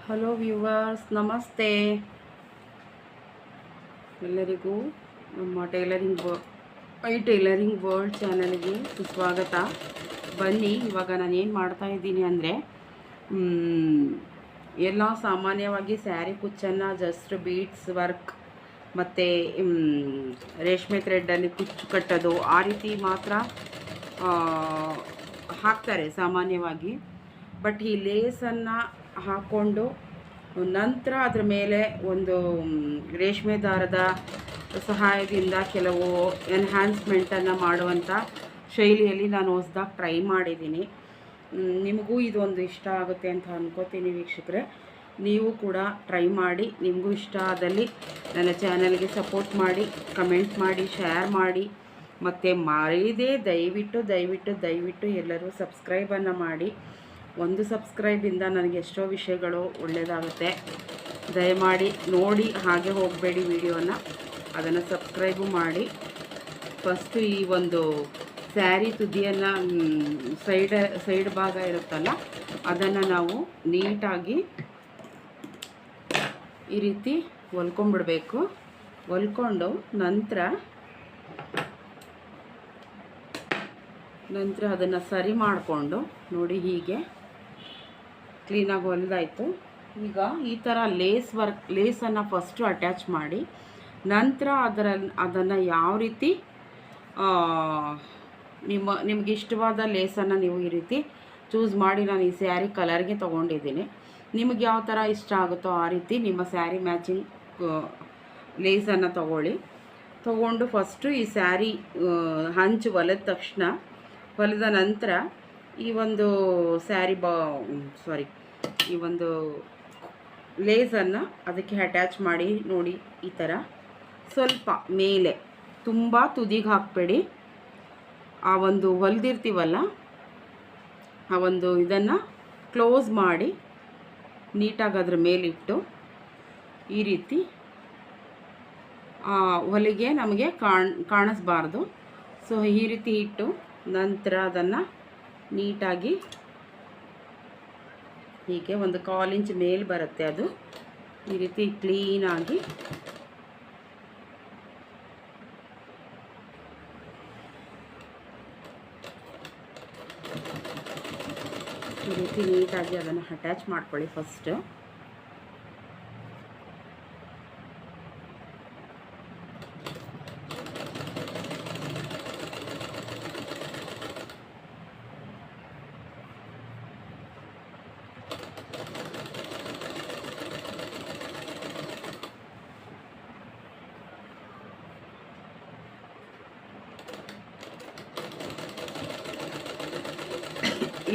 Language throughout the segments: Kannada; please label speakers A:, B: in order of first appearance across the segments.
A: ಹಲೋ ವ್ಯೂವರ್ಸ್, ನಮಸ್ತೆ. ಎಲ್ಲರಿಗೂ ನಮ್ಮ ಟೈಲರಿಂಗ್ ವರ್ಲ್ಡ್ ಚಾನಲ್ಗೆ ಸುಸ್ವಾಗತ. ಬನ್ನಿ, ಇವಾಗ ನಾನು ಏನು ಮಾಡ್ತಾ ಇದ್ದೀನಿ ಅಂದರೆ, ಎಲ್ಲ ಸಾಮಾನ್ಯವಾಗಿ ಸ್ಯಾರಿ ಕುಚ್ಚನ್ನು ಜಸ್ಟ್ ಬೀಡ್ಸ್ ವರ್ಕ್ ಮತ್ತು ರೇಷ್ಮೆ ಥ್ರೆಡ್ಡಲ್ಲಿ ಕುಚ್ಚು ಕಟ್ಟೋದು ಆ ರೀತಿ ಮಾತ್ರ ಹಾಕ್ತಾರೆ ಸಾಮಾನ್ಯವಾಗಿ. ಬಟ್ ಈ ಲೇಸನ್ನು ಹಾಕ್ಕೊಂಡು ನಂತರ ಅದ್ರ ಮೇಲೆ ಒಂದು ರೇಷ್ಮೆ ದಾರದ ಸಹಾಯದಿಂದ ಕೆಲವು ಎನ್ಹ್ಯಾನ್ಸ್ಮೆಂಟನ್ನು ಮಾಡುವಂಥ ಶೈಲಿಯಲ್ಲಿ ನಾನು ಹೊಸದಾಗಿ ಟ್ರೈ ಮಾಡಿದ್ದೀನಿ. ನಿಮಗೂ ಇದೊಂದು ಇಷ್ಟ ಆಗುತ್ತೆ ಅಂತ ಅನ್ಕೋತೀನಿ ವೀಕ್ಷಕರೇ. ನೀವು ಕೂಡ ಟ್ರೈ ಮಾಡಿ, ನಿಮಗೂ ಇಷ್ಟ ಆದಲ್ಲಿ ನನ್ನ ಚಾನಲ್ಗೆ ಸಪೋರ್ಟ್ ಮಾಡಿ, ಕಮೆಂಟ್ ಮಾಡಿ, ಶೇರ್ ಮಾಡಿ, ಮತ್ತು ಮರೀದೇ ದಯವಿಟ್ಟು ಎಲ್ಲರೂ ಸಬ್ಸ್ಕ್ರೈಬನ್ನು ಮಾಡಿ. ಒಂದು ಸಬ್ಸ್ಕ್ರೈಬಿಂದ ನನಗೆ ಎಷ್ಟೋ ವಿಷಯಗಳು ಒಳ್ಳೆಯದಾಗುತ್ತೆ. ದಯಮಾಡಿ ನೋಡಿ, ಹಾಗೆ ಹೋಗಬೇಡಿ ವಿಡಿಯೋನ, ಅದನ್ನು ಸಬ್ಸ್ಕ್ರೈಬು ಮಾಡಿ. ಫಸ್ಟು ಈ ಒಂದು ಸ್ಯಾರಿ ತುದಿಯನ್ನು ಸೈಡ್ ಭಾಗ ಇರುತ್ತಲ್ಲ, ಅದನ್ನು ನಾವು ನೀಟಾಗಿ ಈ ರೀತಿ ಹೊಲ್ಕೊಂಡ್ಬಿಡ್ಬೇಕು. ಹೊಲ್ಕೊಂಡು ನಂತರ ಅದನ್ನು ಸರಿ ಮಾಡಿಕೊಂಡು ನೋಡಿ, ಹೀಗೆ ಕ್ಲೀನಾಗಿ ಹೊಲಿದಾಯಿತು. ಈಗ ಈ ಥರ ಲೇಸನ್ನು ಫಸ್ಟು ಅಟ್ಯಾಚ್ ಮಾಡಿ, ನಂತರ ಅದನ್ನು ಯಾವ ರೀತಿ ನಿಮ್ಗೆ ಇಷ್ಟವಾದ ಲೇಸನ್ನು ನೀವು ಈ ರೀತಿ ಚೂಸ್ ಮಾಡಿ, ನಾನು ಈ ಸ್ಯಾರಿ ಕಲರ್ಗೆ ತೊಗೊಂಡಿದ್ದೀನಿ. ನಿಮಗೆ ಯಾವ ಥರ ಇಷ್ಟ ಆಗುತ್ತೋ ಆ ರೀತಿ ನಿಮ್ಮ ಸ್ಯಾರಿ ಮ್ಯಾಚಿಂಗ್ ಲೇಸನ್ನು ತೊಗೊಂಡು ಫಸ್ಟು ಈ ಸ್ಯಾರಿ ಹಂಚು ಹೊಲಿದ ನಂತರ ಈ ಒಂದು ಈ ಒಂದು ಲೇಸನ್ನು ಅದಕ್ಕೆ ಅಟ್ಯಾಚ್ ಮಾಡಿ ನೋಡಿ. ಈ ಥರ ಸ್ವಲ್ಪ ಮೇಲೆ, ತುಂಬ ತುದಿಗೆ ಹಾಕಬೇಡಿ. ಆ ಒಂದು ಹೊಲಿದಿರ್ತೀವಲ್ಲ, ಆ ಒಂದು ಇದನ್ನು ಕ್ಲೋಸ್ ಮಾಡಿ ನೀಟಾಗಿ ಅದ್ರ ಮೇಲಿಟ್ಟು ಈ ರೀತಿ ಹೊಲಿಗೆ ನಮಗೆ ಕಾಣಿಸ್ಬಾರ್ದು. ಸೊ ಈ ರೀತಿ ಇಟ್ಟು ನಂತರ ಅದನ್ನು ನೀಟಾಗಿ ಹೀಗೆ ಒಂದು 1/4 ಇಂಚ್ ಮೇಲೆ ಬರುತ್ತೆ, ಅದು ಈ ರೀತಿ ಕ್ಲೀನಾಗಿ ಈ ರೀತಿ ನೀಟಾಗಿ ಅದನ್ನು ಅಟ್ಯಾಚ್ ಮಾಡ್ಕೊಳ್ಳಿ ಫಸ್ಟ್.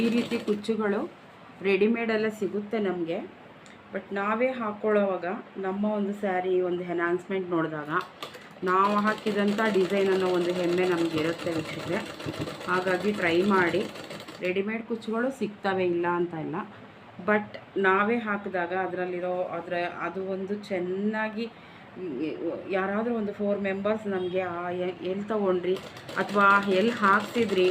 A: ಈ ರೀತಿ ಕುಚ್ಚುಗಳು ರೆಡಿಮೇಡೆಲ್ಲ ಸಿಗುತ್ತೆ ನಮಗೆ. ಬಟ್ ನಾವೇ ಹಾಕ್ಕೊಳ್ಳೋವಾಗ ನಮ್ಮ ಒಂದು ಸ್ಯಾರಿ ಒಂದು ಎನ್ಹಾನ್ಸ್ಮೆಂಟ್ ನೋಡಿದಾಗ ನಾವು ಹಾಕಿದಂಥ ಡಿಸೈನ್ ಅನ್ನೋ ಒಂದು ಹೆಮ್ಮೆ ನಮಗೆ ಇರುತ್ತೆ ವೀಕ್ಷಕರೇ. ಹಾಗಾಗಿ ಟ್ರೈ ಮಾಡಿ. ರೆಡಿಮೇಡ್ ಕುಚ್ಚುಗಳು ಸಿಗ್ತವೆ, ಇಲ್ಲ ಅಂತ ಇಲ್ಲ. ಬಟ್ ನಾವೇ ಹಾಕಿದಾಗ ಅದು ಒಂದು ಚೆನ್ನಾಗಿ, ಯಾರಾದರೂ ಒಂದು 4 ಮೆಂಬರ್ಸ್ ನಮಗೆ ಎಲ್ಲಿ ತೊಗೊಂಡ್ರಿ ಅಥವಾ ಎಲ್ಲಿ ಹಾಕ್ಸಿದ್ರಿ,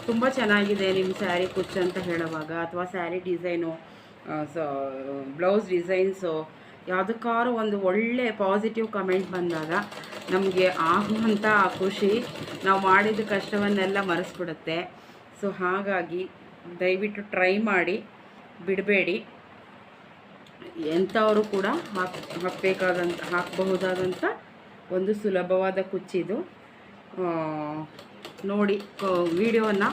A: ತುಂಬ ಚೆನ್ನಾಗಿದೆ ನಿಮ್ಮ ಸ್ಯಾರಿ ಕುಚ್ಚು ಅಂತ ಹೇಳುವಾಗ, ಅಥವಾ ಸ್ಯಾರಿ ಡಿಸೈನು, ಬ್ಲೌಸ್ ಡಿಸೈನ್ಸು, ಯಾವುದಕ್ಕಾದ್ರೂ ಒಂದು ಒಳ್ಳೆ ಪಾಸಿಟಿವ್ ಕಮೆಂಟ್ ಬಂದಾಗ ನಮಗೆ ಆಗುವಂಥ ಖುಷಿ ನಾವು ಮಾಡಿದ ಕಷ್ಟವನ್ನೆಲ್ಲ ಮರೆಸ್ಬಿಡುತ್ತೆ. ಸೊ ಹಾಗಾಗಿ ದಯವಿಟ್ಟು ಟ್ರೈ ಮಾಡಿ, ಬಿಡಬೇಡಿ. ಎಂಥವರು ಕೂಡ ಹಾಕಬಹುದಾದಂಥ ಒಂದು ಸುಲಭವಾದ ಕುಚ್ಚಿದು. ನೋಡಿ, ವಿಡಿಯೋನ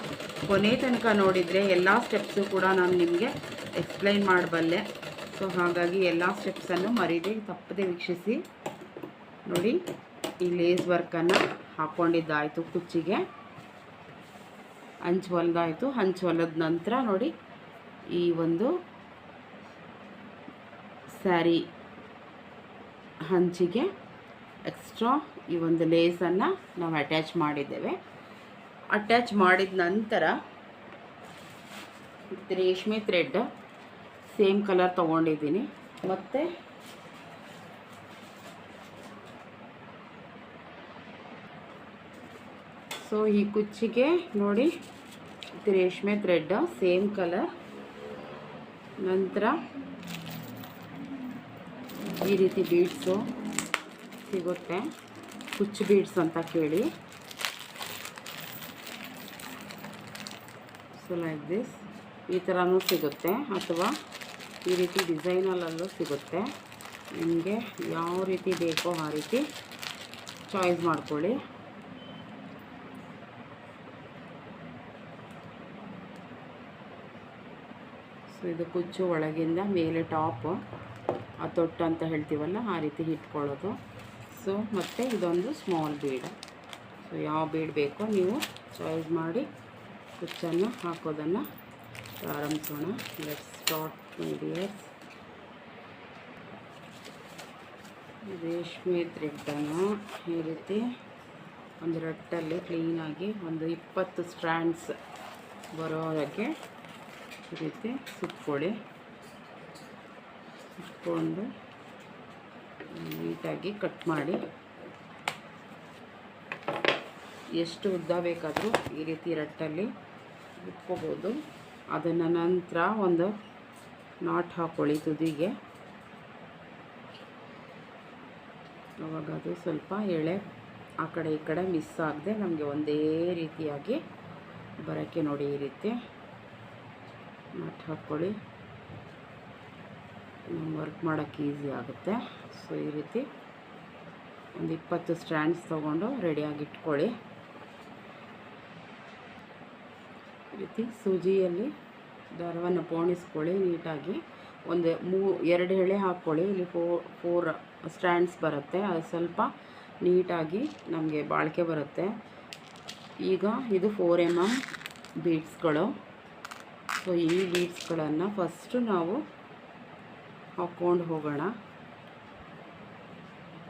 A: ಕೊನೆ ತನಕ ನೋಡಿದರೆ ಎಲ್ಲ ಸ್ಟೆಪ್ಸು ಕೂಡ ನಾನು ನಿಮಗೆ ಎಕ್ಸ್ಪ್ಲೈನ್ ಮಾಡಬಲ್ಲೆ. ಸೊ ಹಾಗಾಗಿ ಎಲ್ಲ ಸ್ಟೆಪ್ಸನ್ನು ತಪ್ಪದೆ ವೀಕ್ಷಿಸಿ. ನೋಡಿ, ಈ ಲೇಸ್ ವರ್ಕನ್ನು ಹಾಕ್ಕೊಂಡಿದ್ದಾಯಿತು, ಕುಚ್ಚಿಗೆ ಹಂಚು ಹೊಲಿದಾಯಿತು. ಹಂಚು ಹೊಲಿದ ನಂತರ ನೋಡಿ, ಈ ಒಂದು ಸ್ಯಾರಿ ಹಂಚಿಗೆ ಎಕ್ಸ್ಟ್ರಾ ಈ ಒಂದು ಲೇಸನ್ನು ನಾವು ಅಟ್ಯಾಚ್ ಮಾಡಿದ್ದೇವೆ. ಅಟ್ಯಾಚ್ ಮಾಡಿದ ನಂತರ ರೇಷ್ಮೆ ಥ್ರೆಡ್ ಸೇಮ್ ಕಲರ್ ತೊಗೊಂಡಿದ್ದೀನಿ. ಮತ್ತು ಸೊ ಈ ಕುಚ್ಚಿಗೆ ನೋಡಿ, ರೇಷ್ಮೆ ಥ್ರೆಡ್ ಸೇಮ್ ಕಲರ್. ನಂತರ ಈ ರೀತಿ ಬೀಡ್ಸು ಸಿಗುತ್ತೆ, ಕುಚ್ಚು ಬೀಡ್ಸ್ ಅಂತ ಕೇಳಿ. ಸೊ ಲೈಕ್ ದಿಸ್ ಈ ಥರನೂ ಸಿಗುತ್ತೆ, ಅಥವಾ ಈ ರೀತಿ ಡಿಸೈನಲ್ಲೂ ಸಿಗುತ್ತೆ. ನಿಮಗೆ ಯಾವ ರೀತಿ ಬೇಕೋ ಆ ರೀತಿ ಚಾಯ್ಸ್ ಮಾಡ್ಕೊಳ್ಳಿ. ಸೊ ಇದು ಕುಚ್ಚು ಒಳಗಿಂದ ಮೇಲೆ ಟಾಪ್ ಆ ತೊಟ್ಟು ಅಂತ ಹೇಳ್ತೀವಲ್ಲ ಆ ರೀತಿ ಇಟ್ಕೊಳ್ಳೋದು. ಸೊ ಮತ್ತು ಇದೊಂದು ಸ್ಮಾಲ್ ಬೀಡ್. ಸೊ ಯಾವ ಬೀಡ್ ಬೇಕೋ ನೀವು ಚಾಯ್ಸ್ ಮಾಡಿ ಕುಚ್ಚನ್ನು ಹಾಕೋದನ್ನು ಪ್ರಾರಂಭಿಸೋಣ. Let's start my dears. ರೇಷ್ಮೆ ಥ್ರೆಡ್ಡನ್ನು ಈ ರೀತಿ ಒಂದು ರಟ್ಟಲ್ಲಿ ಕ್ಲೀನಾಗಿ ಒಂದು 20 ಸ್ಟ್ರ್ಯಾಂಡ್ಸ್ ಬರೋದಕ್ಕೆ ಈ ರೀತಿ ಸುತ್ಕೊಳ್ಳಿ. ಸುತ್ಕೊಂಡು ನೀಟಾಗಿ ಕಟ್ ಮಾಡಿ. ಎಷ್ಟು ಉದ್ದ ಬೇಕಾದರೂ ಈ ರೀತಿ ರಟ್ಟಲ್ಲಿ ಇಟ್ಕೋಬೋದು. ಅದನ್ನು ನಂತರ ಒಂದು ನಾಟ್ ಹಾಕ್ಕೊಳ್ಳಿ ತುದಿಗೆ. ಅವಾಗ ಅದು ಸ್ವಲ್ಪ ಎಳೆ ಆ ಕಡೆ ಈ ಕಡೆ ಮಿಸ್ ಆಗದೆ ನಮಗೆ ಒಂದೇ ರೀತಿಯಾಗಿ ಬರೋಕ್ಕೆ ನೋಡಿ ಈ ರೀತಿ ನಾಟ್ ಹಾಕ್ಕೊಳ್ಳಿ. ವರ್ಕ್ ಮಾಡೋಕ್ಕೆ ಈಸಿ ಆಗುತ್ತೆ. ಸೊ ಈ ರೀತಿ ಒಂದು 20 ಸ್ಟ್ರ್ಯಾಂಡ್ಸ್ ತೊಗೊಂಡು ರೆಡಿಯಾಗಿ ಇಟ್ಕೊಳ್ಳಿ. ಈ ರೀತಿ ಸೂಜಿಯಲ್ಲಿ ದಾರವನ್ನು ಪೋಣಿಸ್ಕೊಳ್ಳಿ ನೀಟಾಗಿ. ಒಂದು 2 ಎಳೆ ಹಾಕ್ಕೊಳ್ಳಿ. ಇಲ್ಲಿ 4 ಸ್ಟ್ಯಾಂಡ್ಸ್ ಬರುತ್ತೆ. ಅದು ಸ್ವಲ್ಪ ನೀಟಾಗಿ ನಮಗೆ ಬಾಳಿಕೆ ಬರುತ್ತೆ. ಈಗ ಇದು 4 mm ಬೀಡ್ಸ್ಗಳು. ಸೊ ಈ ಬೀಡ್ಸ್ಗಳನ್ನು ಫಸ್ಟು ನಾವು ಹಾಕ್ಕೊಂಡು ಹೋಗೋಣ.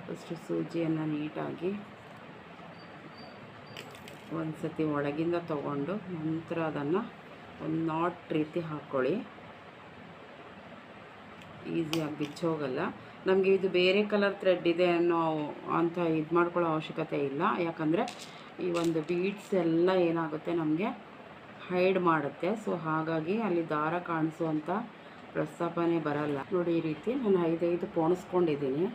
A: ಫಸ್ಟು ಸೂಜಿಯನ್ನು ನೀಟಾಗಿ ಒಂದು ಸತಿ ಒಳಗಿಂದ ತಗೊಂಡು ನಂತರ ಅದನ್ನು ಒಂದು ನಾಟ್ ರೀತಿ ಹಾಕ್ಕೊಳ್ಳಿ. ಈಸಿಯಾಗಿ ಬಿಚ್ಚೋಗಲ್ಲ. ನಮಗೆ ಇದು ಬೇರೆ ಕಲರ್ ಥ್ರೆಡ್ ಇದೆ ಅಂತ ಇದು ಮಾಡ್ಕೊಳ್ಳೋ ಅವಶ್ಯಕತೆ ಇಲ್ಲ. ಯಾಕಂದರೆ ಈ ಒಂದು ಬೀಡ್ಸ್ ಎಲ್ಲ ಏನಾಗುತ್ತೆ ನಮಗೆ ಹೈಡ್ ಮಾಡುತ್ತೆ. ಸೊ ಹಾಗಾಗಿ ಅಲ್ಲಿ ದಾರ ಕಾಣಿಸುವಂಥ ಪ್ರಸ್ತಾಪನೆ ಬರಲ್ಲ. ನೋಡಿ ಈ ರೀತಿ ನಾನು 5 ಪೋಣಿಸ್ಕೊಂಡಿದ್ದೀನಿ.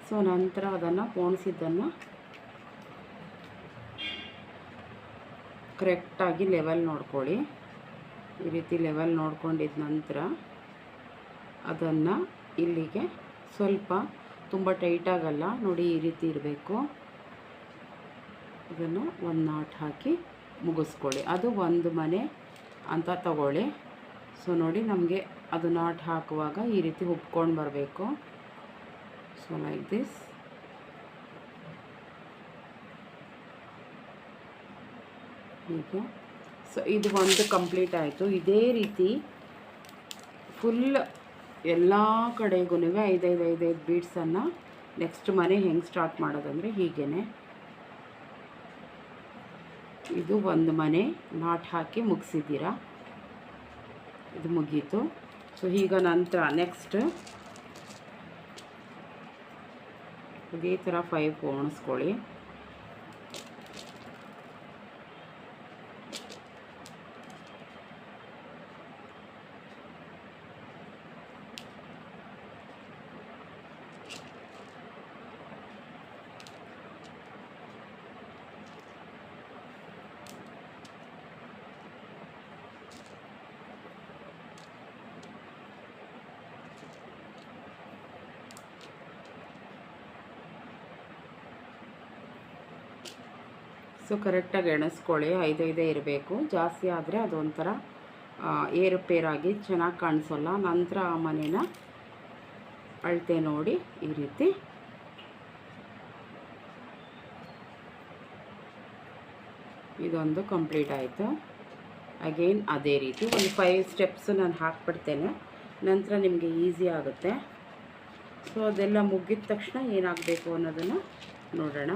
A: ಸೊ ನಂತರ ಅದನ್ನು ಪೋಣಿಸಿದ್ದನ್ನು ಕರೆಕ್ಟಾಗಿ ಲೆವೆಲ್ ನೋಡ್ಕೊಳ್ಳಿ. ಈ ರೀತಿ ಲೆವೆಲ್ ನೋಡ್ಕೊಂಡಿದ್ದ ನಂತರ ಅದನ್ನು ಇಲ್ಲಿಗೆ ಸ್ವಲ್ಪ ತುಂಬ ಟೈಟಾಗಲ್ಲ ನೋಡಿ ಈ ರೀತಿ ಇರಬೇಕು. ಅದನ್ನು ಒಂದು ನಾಟ್ ಹಾಕಿ ಮುಗಿಸ್ಕೊಳ್ಳಿ. ಅದು ಒಂದು ಮನೆ ಅಂತ ತಗೊಳ್ಳಿ. ಸೊ ನೋಡಿ ನಮಗೆ ಅದು ನಾಟ್ ಹಾಕುವಾಗ ಈ ರೀತಿ ಉಬ್ಕೊಂಡು ಬರಬೇಕು. So like this. ಹೀಗೆ. ಸೊ ಇದು ಒಂದು ಕಂಪ್ಲೀಟ್ ಆಯಿತು. ಇದೇ ರೀತಿ ಫುಲ್ ಎಲ್ಲ ಕಡೆಗೂ 5 ಬೀಡ್ಸನ್ನು ನೆಕ್ಸ್ಟ್ ಮನೆ ಹೆಂಗೆ ಸ್ಟಾರ್ಟ್ ಮಾಡೋದಂದರೆ ಹೀಗೇ ಇದು ಒಂದು ಮನೆ ನಾಟ್ ಹಾಕಿ ಮುಗಿಸಿದ್ದೀರಾ. ಇದು ಮುಗೀತು. ಸೊ ಈಗ ನಂತರ ನೆಕ್ಸ್ಟ್ ಇದೇ ಥರ 5 ಪೋಣಿಸ್ಕೊಳ್ಳಿ. ಸೊ ಕರೆಕ್ಟಾಗಿ ಎಣಿಸ್ಕೊಳ್ಳಿ. 5 ಇರಬೇಕು. ಜಾಸ್ತಿ ಆದರೆ ಅದೊಂಥರ ಏರುಪೇರಾಗಿ ಚೆನ್ನಾಗಿ ಕಾಣಿಸೋಲ್ಲ. ನಂತರ ಆ ಮನೇನ ಅಳತೆ ನೋಡಿ ಈ ರೀತಿ ಇದೊಂದು ಕಂಪ್ಲೀಟ್ ಆಯಿತು. ಅಗೇನ್ ಅದೇ ರೀತಿ ಒಂದು 5 ಸ್ಟೆಪ್ಸ್ ನಾನು ಹಾಕ್ಬಿಡ್ತೇನೆ. ನಂತರ ನಿಮಗೆ ಈಸಿ ಆಗುತ್ತೆ. ಸೊ ಅದೆಲ್ಲ ಮುಗಿದ ತಕ್ಷಣ ಏನಾಗಬೇಕು ಅನ್ನೋದನ್ನು ನೋಡೋಣ.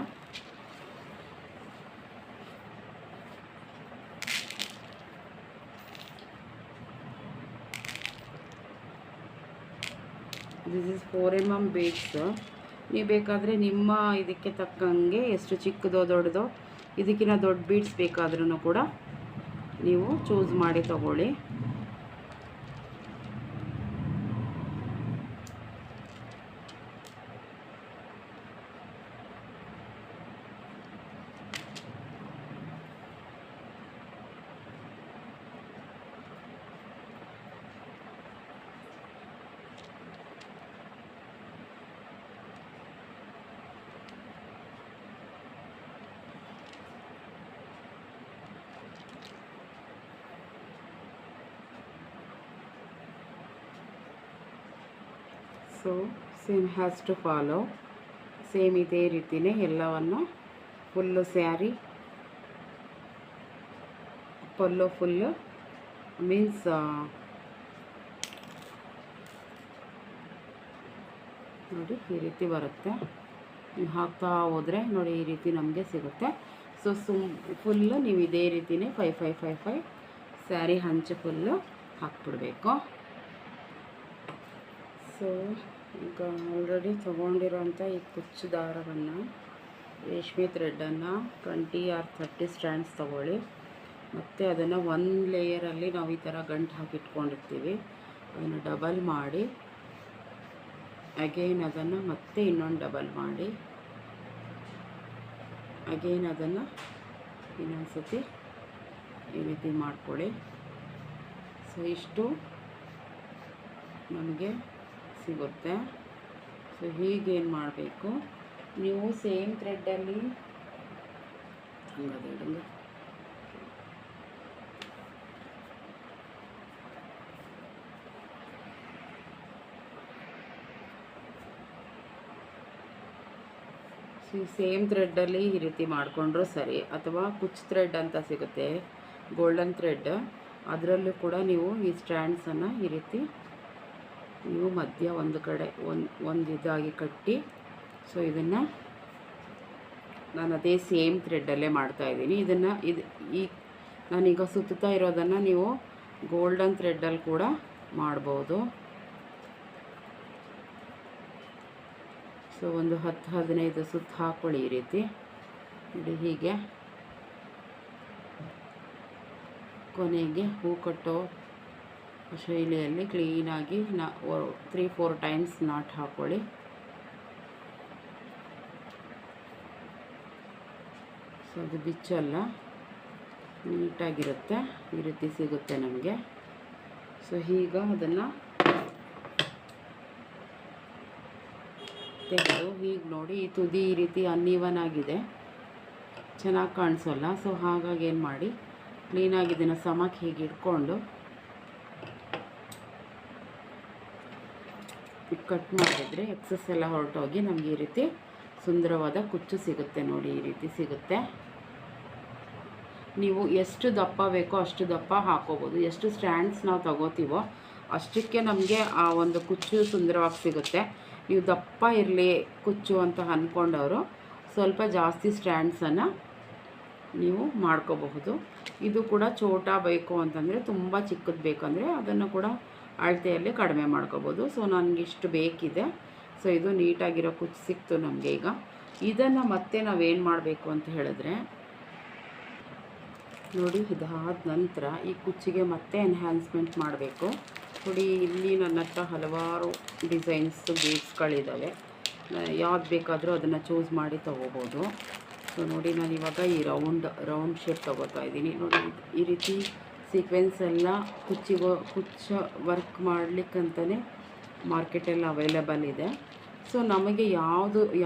A: This is 4 mm beads. ನೀವು ಬೇಕಾದರೆ ನಿಮ್ಮ ಇದಕ್ಕೆ ತಕ್ಕಂಗೆ ಎಷ್ಟು ಚಿಕ್ಕದೋ ದೊಡ್ಡದೋ ಇದಕ್ಕಿಂತ ದೊಡ್ಡ ಬೀಡ್ಸ್ ಬೇಕಾದ್ರೂ ಕೂಡ ನೀವು ಚೂಸ್ ಮಾಡಿ ತಗೊಳ್ಳಿ. So same has to follow. Same ಇದೇ ರೀತಿಯೇ ಎಲ್ಲವನ್ನು full sari pallu full means ನೋಡಿ ಈ ರೀತಿ ಬರುತ್ತೆ. ನೀವು ಹಾಕ್ತಾ ಹೋದರೆ ನೋಡಿ ಈ ರೀತಿ ನಮಗೆ ಸಿಗುತ್ತೆ. ಸೊ ಫುಲ್ಲು ನೀವು ಇದೇ ರೀತಿಯೇ 5 5 5 5 ಸ್ಯಾರಿ ಹಂಚು ಫುಲ್ಲು ಹಾಕ್ಬಿಡ್ಬೇಕು. ಸೊ ಈಗ ಆಲ್ರೆಡಿ ತೊಗೊಂಡಿರೋಂಥ ಈ ಕುಚ್ಚು ದಾರವನ್ನು ರೇಷ್ಮೆ ಥ್ರೆಡ್ಡನ್ನು 20 or 30 ಸ್ಟ್ಯಾಂಡ್ಸ್ ತೊಗೊಳ್ಳಿ. ಮತ್ತು ಅದನ್ನು ಒಂದು ಲೇಯರಲ್ಲಿ ನಾವು ಈ ಥರ ಗಂಟು ಹಾಕಿಟ್ಕೊಂಡಿರ್ತೀವಿ, ಅದನ್ನು ಡಬಲ್ ಮಾಡಿ ಅಗೇನ್ ಅದನ್ನು ಮತ್ತೆ ಇನ್ನೊಂದು ಡಬಲ್ ಮಾಡಿ ಅಗೇನ್ ಅದನ್ನು ಇನ್ನೊಂದು ಸತಿ ಈ ರೀತಿ ಮಾಡ್ಕೊಳ್ಳಿ. ಸೊ ಇಷ್ಟು ನಮಗೆ ಸಿಗುತ್ತೆ. ಸೊ ಹೀಗೇನು ಮಾಡಬೇಕು, ನೀವು ಸೇಮ್ ಥ್ರೆಡ್ಡಲ್ಲಿ ಹಂಗೆ ಸೇಮ್ ಥ್ರೆಡ್ಡಲ್ಲಿ ಈ ರೀತಿ ಮಾಡಿಕೊಂಡ್ರೂ ಸರಿ, ಅಥವಾ ಕುಚ್ ಥ್ರೆಡ್ ಅಂತ ಸಿಗುತ್ತೆ ಗೋಲ್ಡನ್ ಥ್ರೆಡ್, ಅದರಲ್ಲೂ ಕೂಡ ನೀವು ಈ ಸ್ಟ್ಯಾಂಡ್ಸನ್ನು ಈ ರೀತಿ ನೀವು ಮಧ್ಯ ಒಂದು ಕಡೆ ಒಂದು ಇದಾಗಿ ಕಟ್ಟಿ. ಸೊ ಇದನ್ನು ನಾನು ಅದೇ ಸೇಮ್ ಥ್ರೆಡ್ಡಲ್ಲೇ ಮಾಡ್ತಾಯಿದ್ದೀನಿ. ಈ ನಾನೀಗ ಸುತ್ತಾ ಇರೋದನ್ನು ನೀವು ಗೋಲ್ಡನ್ ಥ್ರೆಡ್ಡಲ್ಲಿ ಕೂಡ ಮಾಡ್ಬೋದು. ಸೊ ಒಂದು 10-15 ಸುತ್ತು ಹಾಕ್ಕೊಳ್ಳಿ ಈ ರೀತಿ ನೋಡಿ. ಹೀಗೆ ಕೊನೆಗೆ ಹೂ ಕಟ್ಟೋ ಶೈಲಿಯಲ್ಲಿ ಕ್ಲೀನಾಗಿ 3-4 ಟೈಮ್ಸ್ ನಾಟ್ ಹಾಕ್ಕೊಳ್ಳಿ. ಸೊ ಅದು ಬಿಚ್ಚಲ್ಲ, ನೀಟಾಗಿರುತ್ತೆ, ಈ ರೀತಿ ಸಿಗುತ್ತೆ ನಮಗೆ. ಸೊ ಈಗ ಅದನ್ನು ತೆಗೆದು ಹೀಗೆ ನೋಡಿ, ಈ ತುದಿ ಈ ರೀತಿ ಅನ್ಈವನ್ ಆಗಿದೆ, ಚೆನ್ನಾಗಿ ಕಾಣಿಸೋಲ್ಲ. ಸೊ ಹಾಗಾಗಿ ಏನು ಮಾಡಿ, ಕ್ಲೀನಾಗಿ ಇದನ್ನು ಸಮಕ್ಕೆ ಹೀಗೆ ಇಟ್ಕೊಂಡು ಕಟ್ ಮಾಡಿದ್ರೆ ಎಕ್ಸಸ್ ಎಲ್ಲ ಹೊರಟೋಗಿ ನಮಗೆ ಈ ರೀತಿ ಸುಂದರವಾದ ಕುಚ್ಚು ಸಿಗುತ್ತೆ. ನೋಡಿ ಈ ರೀತಿ ಸಿಗುತ್ತೆ. ನೀವು ಎಷ್ಟು ದಪ್ಪ ಬೇಕೋ ಅಷ್ಟು ದಪ್ಪ ಹಾಕೋಬೋದು. ಎಷ್ಟು ಸ್ಟ್ಯಾಂಡ್ಸ್ ನಾವು ತಗೋತೀವೋ ಅಷ್ಟಕ್ಕೆ ನಮಗೆ ಆ ಒಂದು ಕುಚ್ಚು ಸುಂದರವಾಗಿ ಸಿಗುತ್ತೆ. ನೀವು ದಪ್ಪ ಇರಲಿ ಕುಚ್ಚು ಅಂತ ಅಂದ್ಕೊಂಡವರು ಸ್ವಲ್ಪ ಜಾಸ್ತಿ ಸ್ಟ್ಯಾಂಡ್ಸನ್ನು ನೀವು ಮಾಡ್ಕೋಬಹುದು. ಇದು ಕೂಡ ಚೋಟ ಬೇಕು ಅಂತಂದರೆ, ತುಂಬ ಚಿಕ್ಕದು ಬೇಕಂದರೆ ಅದನ್ನು ಕೂಡ ಅಳತೆಯಲ್ಲಿ ಕಡಿಮೆ ಮಾಡ್ಕೋಬೋದು. ಸೊ ನನಗಿಷ್ಟು ಬೇಕಿದೆ. ಸೊ ಇದು ನೀಟಾಗಿರೋ ಕುಚ್ಚು ಸಿಕ್ತು ನಮಗೆ. ಈಗ ಇದನ್ನು ಮತ್ತೆ ನಾವೇನು ಮಾಡಬೇಕು ಅಂತ ಹೇಳಿದ್ರೆ ನೋಡಿ, ಇದಾದ ನಂತರ ಈ ಕುಚ್ಚಿಗೆ ಮತ್ತೆ ಎನ್ಹ್ಯಾನ್ಸ್ಮೆಂಟ್ ಮಾಡಬೇಕು. ನೋಡಿ ಇಲ್ಲಿ ನನ್ನ ಹತ್ರ ಹಲವಾರು ಡಿಸೈನ್ಸು ಬೀಡ್ಸ್ಗಳಿದ್ದಾವೆ, ಯಾವ್ದು ಬೇಕಾದರೂ ಅದನ್ನು ಚೂಸ್ ಮಾಡಿ ತೊಗೋಬೋದು. ಸೊ ನೋಡಿ, ನಾನು ಇವಾಗ ಈ ರೌಂಡ್ ಶೇಪ್ ತೊಗೋತಾ ಇದ್ದೀನಿ. ನೋಡಿ ಈ ರೀತಿ ಸೀಕ್ವೆನ್ಸ್ ಎಲ್ಲ ಕುಚ್ಚು ವರ್ಕ್ ಮಾಡಲಿಕ್ಕಂತಲೇ ಮಾರ್ಕೆಟಲ್ಲಿ ಅವೈಲೇಬಲ್ ಇದೆ. ಸೊ ನಮಗೆ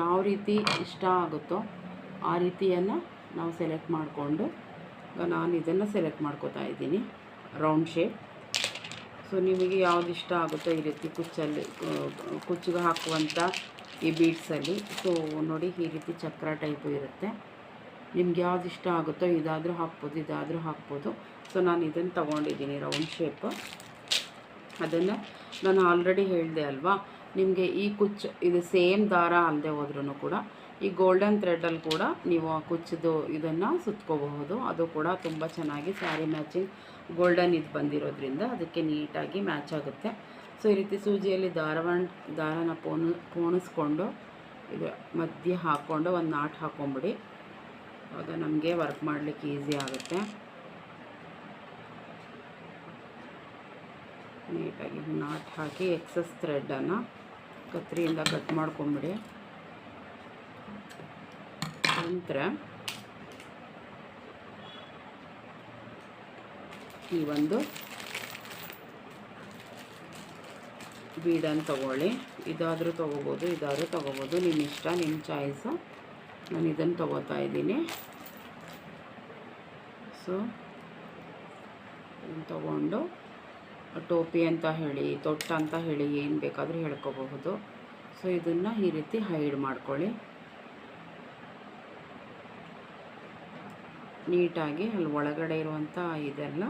A: ಯಾವ ರೀತಿ ಇಷ್ಟ ಆಗುತ್ತೋ ಆ ರೀತಿಯನ್ನು ನಾವು ಸೆಲೆಕ್ಟ್ ಮಾಡಿಕೊಂಡು, ನಾನು ಇದನ್ನು ಸೆಲೆಕ್ಟ್ ಮಾಡ್ಕೋತಾ ಇದ್ದೀನಿ ರೌಂಡ್ ಶೇಪ್. ಸೊ ನಿಮಗೆ ಯಾವ್ದು ಇಷ್ಟ ಆಗುತ್ತೋ ಈ ರೀತಿ ಕುಚ್ಚಿಗೆ ಹಾಕುವಂಥ ಈ ಬೀಡ್ಸಲ್ಲಿ. ಸೊ ನೋಡಿ ಈ ರೀತಿ ಚಕ್ರ ಟೈಪು ಇರುತ್ತೆ. ನಿಮ್ಗೆ ಯಾವ್ದು ಇಷ್ಟ ಆಗುತ್ತೋ ಇದಾದರೂ ಹಾಕ್ಬೋದು, ಇದಾದರೂ ಹಾಕ್ಬೋದು. ಸೊ ನಾನು ಇದನ್ನು ತೊಗೊಂಡಿದ್ದೀನಿ ರೌಂಡ್ ಶೇಪ್. ಅದನ್ನು ನಾನು ಆಲ್ರೆಡಿ ಹೇಳಿದೆ ಅಲ್ವಾ ನಿಮಗೆ, ಈ ಕುಚ್ಚು ಇದು ಸೇಮ್ ದಾರ ಅಲ್ಲದೆ ಹೋದ್ರೂ ಕೂಡ ಈ ಗೋಲ್ಡನ್ ಥ್ರೆಡ್ಡಲ್ಲಿ ಕೂಡ ನೀವು ಆ ಕುಚ್ಚದು ಇದನ್ನು ಸುತ್ಕೋಬಹುದು. ಅದು ಕೂಡ ತುಂಬ ಚೆನ್ನಾಗಿ ಸ್ಯಾರಿ ಮ್ಯಾಚಿಂಗ್ ಗೋಲ್ಡನ್ ಇದು ಬಂದಿರೋದ್ರಿಂದ ಅದಕ್ಕೆ ನೀಟಾಗಿ ಮ್ಯಾಚ್ ಆಗುತ್ತೆ. ಸೊ ಈ ರೀತಿ ಸೂಜಿಯಲ್ಲಿ ದಾರನ ಪೋಣಿಸ್ಕೊಂಡು ಇದು ಮಧ್ಯೆ ಹಾಕ್ಕೊಂಡು ಒಂದು ನಾಟ್ ಹಾಕ್ಕೊಂಬಿಡಿ. ಆಗ ನಮಗೆ ವರ್ಕ್ ಮಾಡಲಿಕ್ಕೆ ಈಸಿ ಆಗುತ್ತೆ. ನೀಟಾಗಿ ನಾಟ್ ಹಾಕಿ ಎಕ್ಸಸ್ ಥ್ರೆಡ್ಡನ್ನು ಕತ್ರಿಯಿಂದ ಕಟ್ ಮಾಡ್ಕೊಂಬಿಡಿ. ನಂತರ ಈ ಒಂದು ಬೀಡನ್ನು ತೊಗೊಳ್ಳಿ. ಇದಾದರೂ ತೊಗೋಬೋದು, ಇದಾದರೂ ತೊಗೋಬೋದು, ನಿಮ್ಮ ಇಷ್ಟ, ನಿಮ್ಮ ಚಾಯ್ಸು. ನಾನು ಇದನ್ನು ತೊಗೋತಾ ಇದ್ದೀನಿ. ಸೊ ಇದನ್ನು ತೊಗೊಂಡು ಟೋಪಿ ಅಂತ ಹೇಳಿ, ತೊಟ್ಟ ಅಂತ ಹೇಳಿ, ಏನು ಬೇಕಾದರೂ ಹೇಳ್ಕೋಬಹುದು. ಸೊ ಇದನ್ನು ಈ ರೀತಿ ಹೈಡ್ ಮಾಡ್ಕೊಳ್ಳಿ ನೀಟಾಗಿ. ಅಲ್ಲಿ ಒಳಗಡೆ ಇರುವಂಥ ಇದೆಲ್ಲ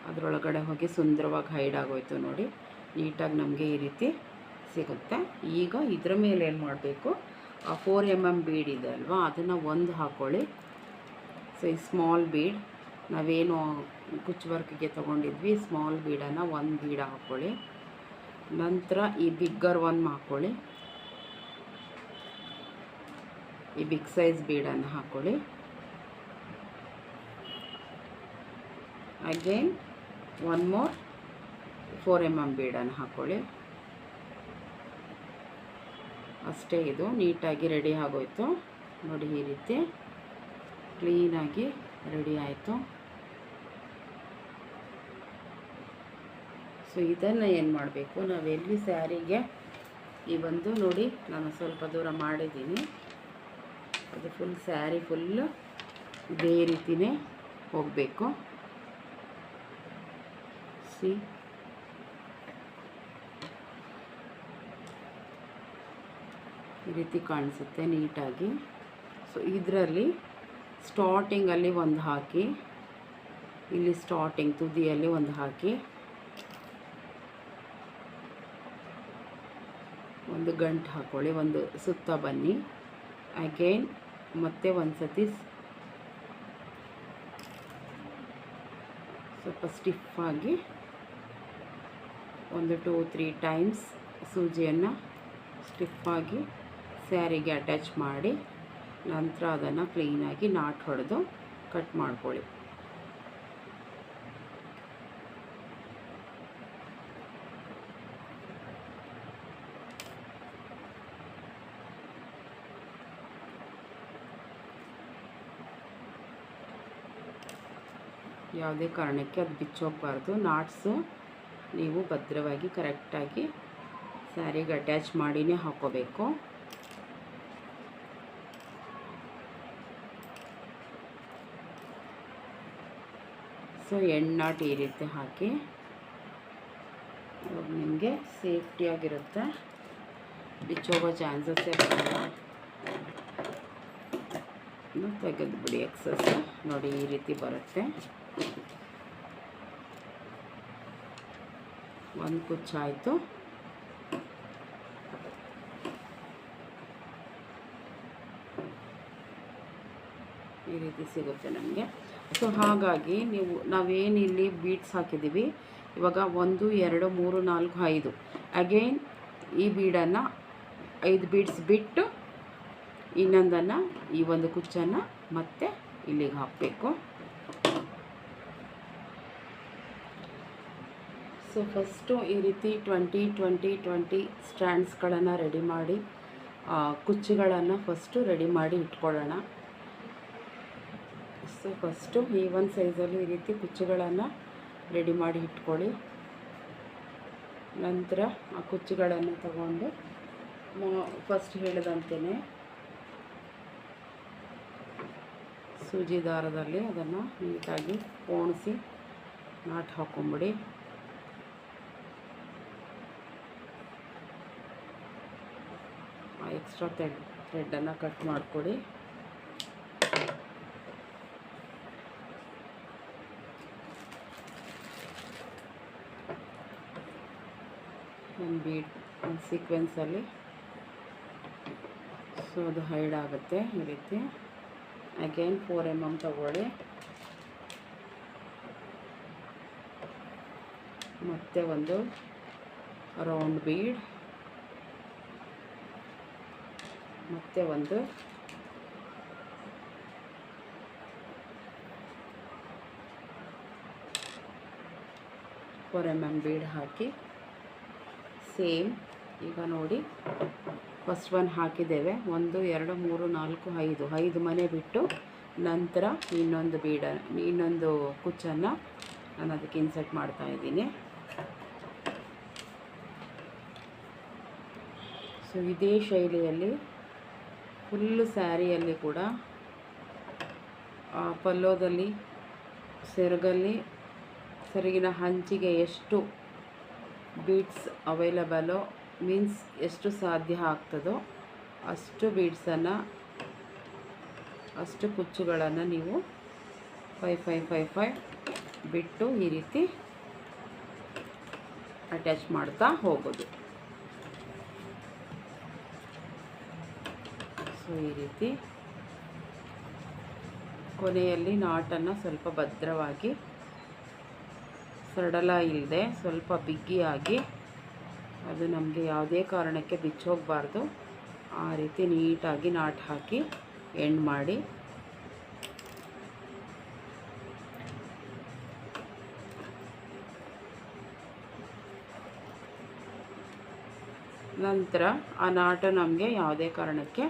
A: ಅದರೊಳಗಡೆ ಹೋಗಿ ಸುಂದರವಾಗಿ ಹೈಡ್ ಆಗೋಯ್ತು ನೋಡಿ. ನೀಟಾಗಿ ನಮಗೆ ಈ ರೀತಿ ಸಿಗುತ್ತೆ. ಈಗ ಇದರ ಮೇಲೆ ಏನು ಮಾಡಬೇಕು, ಆ 4 mm ಬೀಡ್ ಇದೆ ಅಲ್ವಾ, ಅದನ್ನು ಒಂದು ಹಾಕ್ಕೊಳ್ಳಿ. ಸೊ ಈ ಸ್ಮಾಲ್ ಬೀಡ್ ನಾವೇನು ಕುಚ್ಚು ವರ್ಕ್ಗೆ ತೊಗೊಂಡಿದ್ವಿ, ಸ್ಮಾಲ್ ಬೀಡನ್ನು ಒಂದು ಬೀಡ್ ಹಾಕ್ಕೊಳ್ಳಿ. ನಂತರ ಈ ಬಿಗ್ಗರ್ ಒನ್ ಹಾಕ್ಕೊಳ್ಳಿ, ಈ ಬಿಗ್ ಸೈಜ್ ಬೀಡನ್ನು ಹಾಕ್ಕೊಳ್ಳಿ. ಅಗೇನ್ ಒನ್ ಮೋರ್ 4 mm ಬೀಡನ್ನು ಹಾಕ್ಕೊಳ್ಳಿ. ಅಷ್ಟೇ, ಇದು ನೀಟಾಗಿ ರೆಡಿ ಆಗೋಯ್ತು ನೋಡಿ. ಈ ರೀತಿ ಕ್ಲೀನಾಗಿ ರೆಡಿ ಆಯಿತು. ಸೊ ಇದನ್ನು ಏನು ಮಾಡಬೇಕು, ನಾವೆಲ್ಲಿ ಸ್ಯಾರಿಗೆ ಈ ಒಂದು ನೋಡಿ ನಾನು ಸ್ವಲ್ಪ ದೂರ ಮಾಡಿದ್ದೀನಿ, ಅದು ಫುಲ್ ಸ್ಯಾರಿ ಫುಲ್ಲು ಇದೇ ರೀತಿಯೇ ಹೋಗಬೇಕು. ಸಿ ಈ ರೀತಿ ಕಾಣಿಸುತ್ತೆ ನೀಟಾಗಿ. ಸೊ ಇದರಲ್ಲಿ ಸ್ಟಾರ್ಟಿಂಗಲ್ಲಿ ಒಂದು ಹಾಕಿ, ಇಲ್ಲಿ ಸ್ಟಾರ್ಟಿಂಗ್ ತುದಿಯಲ್ಲಿ ಒಂದು ಹಾಕಿ, ಒಂದು ಗಂಟು ಹಾಕ್ಕೊಳ್ಳಿ, ಒಂದು ಸುತ್ತ ಬನ್ನಿ. ಅಗೇನ್ ಮತ್ತೆ ಒಂದು ಸತಿ ಸ್ವಲ್ಪ ಸ್ಟಿಫಾಗಿ ಒಂದು 2-3 ಟೈಮ್ಸ್ ಸೂಜಿಯನ್ನು ಸ್ಟಿಫಾಗಿ ಸ್ಯಾರಿಗೆ ಅಟ್ಯಾಚ್ ಮಾಡಿ, ನಂತರ ಅದನ್ನು ಕ್ಲೀನಾಗಿ ನಾಟ್ ಹೊಡೆದು ಕಟ್ ಮಾಡ್ಕೊಳ್ಳಿ. ಯಾವುದೇ ಕಾರಣಕ್ಕೆ ಅದು ಬಿಚ್ಚೋಗಬಾರ್ದು. ನಾಟ್ಸು ನೀವು ಭದ್ರವಾಗಿ ಕರೆಕ್ಟಾಗಿ ಸ್ಯಾರಿಗೆ ಅಟ್ಯಾಚ್ ಮಾಡಿನೇ ಹಾಕ್ಕೋಬೇಕು. ಸೊ ನಾಟ್ ಈ ರೀತಿ ಹಾಕಿ, ನಿಮಗೆ ಸೇಫ್ಟಿಯಾಗಿರುತ್ತೆ, ಬಿಚ್ಚೋಗೋ ಚಾನ್ಸಸ್ಸೇ ಬರಲ್ಲ. ತೆಗೆದುಬಿಡಿ ಎಕ್ಸಸ್ ನೋಡಿ, ಈ ರೀತಿ ಬರುತ್ತೆ. ಒಂದು ಕುಚ್ಚಾಯಿತು. ಈ ರೀತಿ ಸಿಗುತ್ತೆ ನಮಗೆ. ಸೊ ಹಾಗಾಗಿ ನಾವೇನು ಇಲ್ಲಿ ಬೀಡ್ಸ್ ಹಾಕಿದ್ದೀವಿ, ಇವಾಗ 1 2 3 4 5 ಅಗೇನ್ ಈ ಬೀಡನ್ನು 5 ಬೀಡ್ಸ್ ಬಿಟ್ಟು ಇನ್ನೊಂದನ್ನು ಈ ಒಂದು ಕುಚ್ಚನ್ನು ಮತ್ತೆ ಇಲ್ಲಿಗೆ ಹಾಕಬೇಕು. ಸೊ ಫಸ್ಟು ಈ ರೀತಿ 20 ಸ್ಟ್ಯಾಂಡ್ಸ್ಗಳನ್ನು ರೆಡಿ ಮಾಡಿ, ಕುಚ್ಚುಗಳನ್ನು ಫಸ್ಟು ರೆಡಿ ಮಾಡಿ ಇಟ್ಕೊಳ್ಳೋಣ. ಸೊ ಫಸ್ಟು ಈ ಒಂದು ಸೈಜಲ್ಲಿ ಈ ರೀತಿ ಕುಚ್ಚುಗಳನ್ನು ರೆಡಿ ಮಾಡಿ ಇಟ್ಕೊಳ್ಳಿ. ನಂತರ ಆ ಕುಚ್ಚುಗಳನ್ನು ತಗೊಂಡು ಫಸ್ಟ್ ಹೇಳಿದಂತೆಯೇ ಸೂಜಿ ದಾರದಲ್ಲಿ ಅದನ್ನು ನೀಟಾಗಿ ಪೋಣಿಸಿ ನಾಟ್ ಹಾಕೊಂಬಿಡಿ. ಎಕ್ಸ್ಟ್ರಾ ಥ್ರೆಡ್ಡನ್ನು ಕಟ್ ಮಾಡಿಕೊಡಿ. ಒಂದು ಬೀಡ್ ಒಂದು ಸೀಕ್ವೆನ್ಸಲ್ಲಿ ಸೊ ಅದು ಹೈಡ್ ಆಗುತ್ತೆ ಈ ರೀತಿ. ಅಗೇನ್ 4 mm ತಗೊಳ್ಳಿ, ಮತ್ತೆ ಒಂದು ರೌಂಡ್ ಬೀಡ್, ಮತ್ತೆ ಒಂದು ಫೋರ್ mm ಬೀಡ್ ಹಾಕಿ ಸೇಮ್. ಈಗ ನೋಡಿ ಫಸ್ಟ್ ಒನ್ ಹಾಕಿದ್ದೇವೆ, 1 2 3 4 5 ಮನೆ ಬಿಟ್ಟು ನಂತರ ಇನ್ನೊಂದು ಕುಚ್ಚನ್ನು ನಾನು ಅದಕ್ಕೆ ಇನ್ಸರ್ಟ್ ಮಾಡ್ತಾ ಇದ್ದೀನಿ. ಸೊ ಇದೇ ಶೈಲಿಯಲ್ಲಿ ಫುಲ್ಲು ಸ್ಯಾರಿಯಲ್ಲಿ ಕೂಡ ಪಲ್ಲೋದಲ್ಲಿ ಸೆರಗಿನ ಹಂಚಿಗೆ ಎಷ್ಟು ಬೀಡ್ಸ್ ಅವೈಲಬಲು ಮೀನ್ಸ್ ಎಷ್ಟು ಸಾಧ್ಯ ಆಗ್ತದೋ ಅಷ್ಟು ಬೀಡ್ಸನ್ನು, ಅಷ್ಟು ಕುಚ್ಚುಗಳನ್ನು ನೀವು 5 5 5 5 ಬಿಟ್ಟು ಈ ರೀತಿ ಅಟ್ಯಾಚ್ ಮಾಡ್ತಾ ಹೋಗೋದು. ಸೊ ಈ ರೀತಿ ಕೊನೆಯಲ್ಲಿ ನಾಟನ್ನು ಸ್ವಲ್ಪ ಭದ್ರವಾಗಿ, ಸಡಲ ಇಲ್ಲದೆ ಸ್ವಲ್ಪ ಬಿಗಿಯಾಗಿ, ಅದು ನಮಗೆ ಯಾವುದೇ ಕಾರಣಕ್ಕೆ ಬಿಚ್ಚೋಗಬಾರ್ದು, ಆ ರೀತಿ ನೀಟಾಗಿ ನಾಟ್ ಹಾಕಿ ಎಂಡ್ ಮಾಡಿ. ನಂತರ ಆ ನಾಟು ನಮಗೆ ಯಾವುದೇ ಕಾರಣಕ್ಕೆ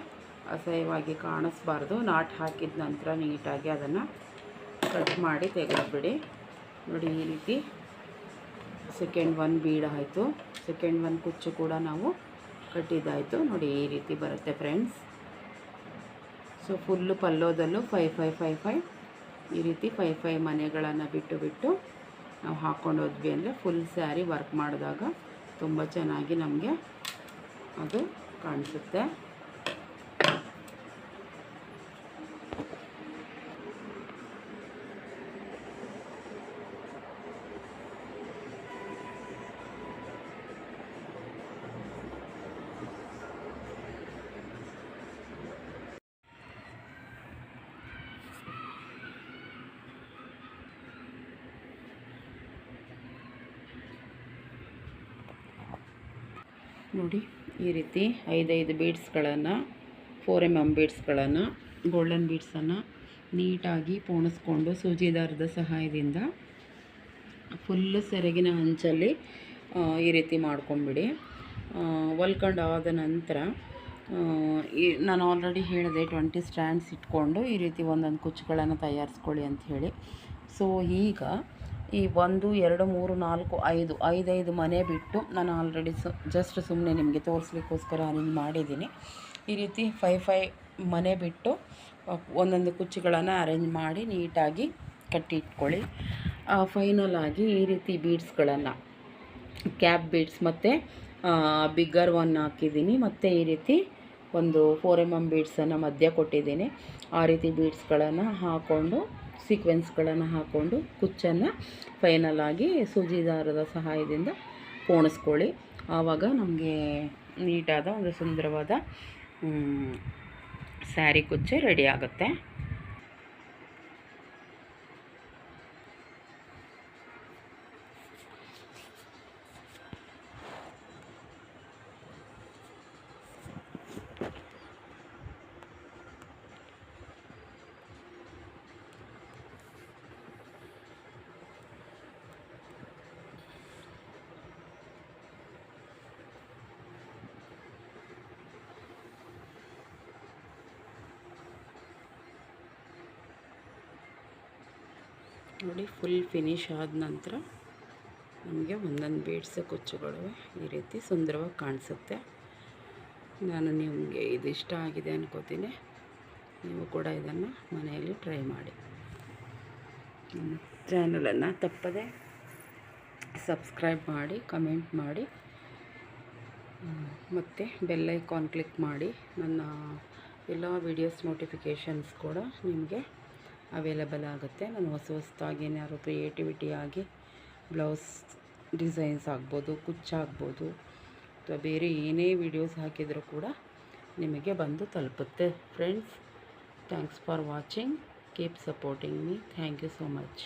A: ಅಸಹ್ಯವಾಗಿ ಕಾಣಿಸ್ಬಾರ್ದು. ನಾಟ್ ಹಾಕಿದ ನಂತರ ನೀಟಾಗಿ ಅದನ್ನು ಕಟ್ ಮಾಡಿ ತೆಗೆದುಬಿಡಿ. ನೋಡಿ ಈ ರೀತಿ ಸೆಕೆಂಡ್ 1 ಬೀಡ್ ಆಯಿತು, ಸೆಕೆಂಡ್ 1 ಕುಚ್ಚು ಕೂಡ ನಾವು ಕಟ್ಟಿದ್ದಾಯಿತು. ನೋಡಿ ಈ ರೀತಿ ಬರುತ್ತೆ ಫ್ರೆಂಡ್ಸ್. ಸೊ ಫುಲ್ಲು ಪಲ್ಲೋದಲ್ಲೂ 5 5 5 5 ಈ ರೀತಿ 5 5 ಮನೆಗಳನ್ನು ಬಿಟ್ಟು ಬಿಟ್ಟು ನಾವು ಹಾಕ್ಕೊಂಡು ಹೋದ್ವಿ ಅಂದರೆ ಫುಲ್ ಸ್ಯಾರಿ ವರ್ಕ್ ಮಾಡಿದಾಗ ತುಂಬ ಚೆನ್ನಾಗಿ ನಮಗೆ ಅದು ಕಾಣಿಸುತ್ತೆ. ನೋಡಿ ಈ ರೀತಿ 5 ಬೀಡ್ಸ್ಗಳನ್ನು 4 mm ಬೀಡ್ಸ್ಗಳನ್ನು ಗೋಲ್ಡನ್ ಬೀಡ್ಸನ್ನು ನೀಟಾಗಿ ಪೋಣಿಸ್ಕೊಂಡು ಸೂಜಿ ದಾರದ ಸಹಾಯದಿಂದ ಫುಲ್ಲು ಸೆರಗಿನ ಅಂಚಲ್ಲಿ ಈ ರೀತಿ ಮಾಡ್ಕೊಂಬಿಡಿ. ಹೊಲ್ಕೊಂಡು ಆದ ನಂತರ ನಾನು ಆಲ್ರೆಡಿ ಹೇಳಿದೆ 20 ಸ್ಟ್ಯಾಂಡ್ಸ್ ಇಟ್ಕೊಂಡು ಈ ರೀತಿ ಒಂದೊಂದು ಕುಚ್ಚುಗಳನ್ನು ತಯಾರಿಸ್ಕೊಳ್ಳಿ ಅಂತ ಹೇಳಿ. ಸೊ ಈಗ ಈ 1 2 3 4 5 ಮನೆ ಬಿಟ್ಟು ನಾನು ಆಲ್ರೆಡಿ ಜಸ್ಟ್ ಸುಮ್ಮನೆ ನಿಮಗೆ ತೋರಿಸ್ಲಿಕ್ಕೋಸ್ಕರ ಅರೇಂಜ್ ಮಾಡಿದ್ದೀನಿ. ಈ ರೀತಿ 5 5 ಮನೆ ಬಿಟ್ಟು ಒಂದೊಂದು ಕುಚ್ಚುಗಳನ್ನು ಅರೇಂಜ್ ಮಾಡಿ ನೀಟಾಗಿ ಕಟ್ಟಿ ಇಟ್ಕೊಳ್ಳಿ. ಫೈನಲ್ ಆಗಿ ಈ ರೀತಿ ಬೀಡ್ಸ್ಗಳನ್ನು ಕ್ಯಾಪ್ ಬೀಡ್ಸ್ ಮತ್ತು ಬಿಗ್ಗರ್ 1 ಹಾಕಿದ್ದೀನಿ, ಮತ್ತು ಈ ರೀತಿ ಒಂದು 4 mm ಬೀಡ್ಸನ್ನು ಮಧ್ಯ ಕೊಟ್ಟಿದ್ದೀನಿ. ಆ ರೀತಿ ಬೀಡ್ಸ್ಗಳನ್ನು ಹಾಕ್ಕೊಂಡು ಸೀಕ್ವೆನ್ಸ್ಗಳನ್ನು ಹಾಕ್ಕೊಂಡು ಕುಚ್ಚನ್ನು ಫೈನಲ್ ಆಗಿ ಸೂಜಿ ದಾರದ ಸಹಾಯದಿಂದ ಪೋಣಿಸ್ಕೊಳ್ಳಿ. ಆವಾಗ ನಮಗೆ ನೀಟಾದ ಒಂದು ಸುಂದರವಾದ ಸ್ಯಾರಿ ಕುಚ್ಚು ರೆಡಿ ಆಗುತ್ತೆ. ನೋಡಿ ಫುಲ್ ಫಿನಿಶ್ ಆದ ನಂತರ ನಮಗೆ ಒಂದೊಂದು ಬೀಡ್ಸ್ ಕುಚ್ಚುಗಳು ಈ ರೀತಿ ಸುಂದರವಾಗಿ ಕಾಣಿಸುತ್ತೆ. ನಾನು ನಿಮಗೆ ಇದು ಇಷ್ಟ ಆಗಿದೆ ಅನ್ಕೋತೀನಿ. ನೀವು ಕೂಡ ಇದನ್ನು ಮನೆಯಲ್ಲಿ ಟ್ರೈ ಮಾಡಿ. ನಮ್ಮ ಚಾನಲನ್ನು ತಪ್ಪದೆ ಸಬ್ಸ್ಕ್ರೈಬ್ ಮಾಡಿ, ಕಮೆಂಟ್ ಮಾಡಿ, ಮತ್ತು ಬೆಲ್ ಐಕಾನ್ ಕ್ಲಿಕ್ ಮಾಡಿ. ನನ್ನ ಎಲ್ಲ ವೀಡಿಯೋಸ್ ನೋಟಿಫಿಕೇಷನ್ಸ್ ಕೂಡ ನಿಮಗೆ ಅವೈಲಬಲ್ ಆಗುತ್ತೆ. ನಾನು ಹೊಸದಾಗಿ ಏನಾದ್ರು ಕ್ರಿಯೇಟಿವಿಟಿ ಆಗಿ ಬ್ಲೌಸ್ ಡಿಸೈನ್ಸ್ ಆಗ್ಬೋದು, ಕುಚ್ಚಾಗ್ಬೋದು, ಅಥವಾ ಬೇರೆ ಏನೇ ವೀಡಿಯೋಸ್ ಹಾಕಿದರೂ ಕೂಡ ನಿಮಗೆ ಬಂದು ತಲುಪುತ್ತೆ. Friends, thanks for watching. Keep supporting me. Thank you so much.